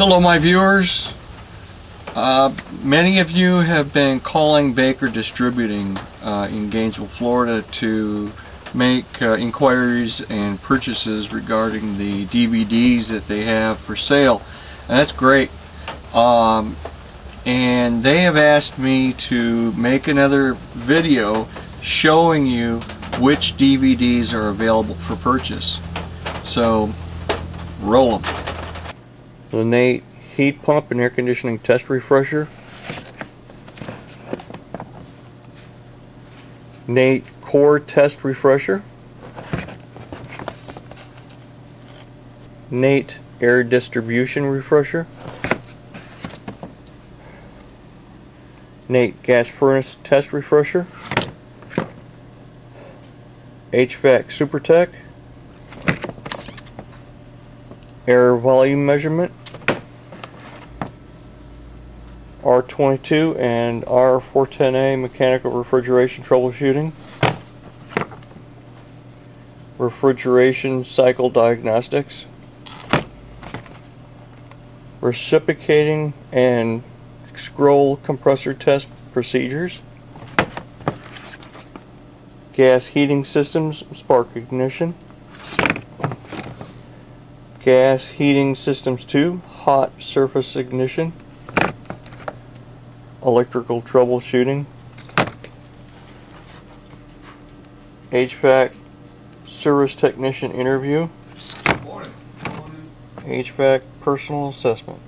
Hello my viewers. Many of you have been calling Baker Distributing in Gainesville, Florida to make inquiries and purchases regarding the DVDs that they have for sale, and that's great. And they have asked me to make another video showing you which DVDs are available for purchase. So roll them. The Nate heat pump and air conditioning test refresher, Nate core test refresher, Nate air distribution refresher, Nate gas furnace test refresher, HVAC Super Tech, air volume measurement, R22 and R410A mechanical refrigeration troubleshooting, refrigeration cycle diagnostics, reciprocating and scroll compressor test procedures, gas heating systems spark ignition, gas heating systems 2 hot surface ignition, electrical troubleshooting, HVAC service technician interview, HVAC personal assessment.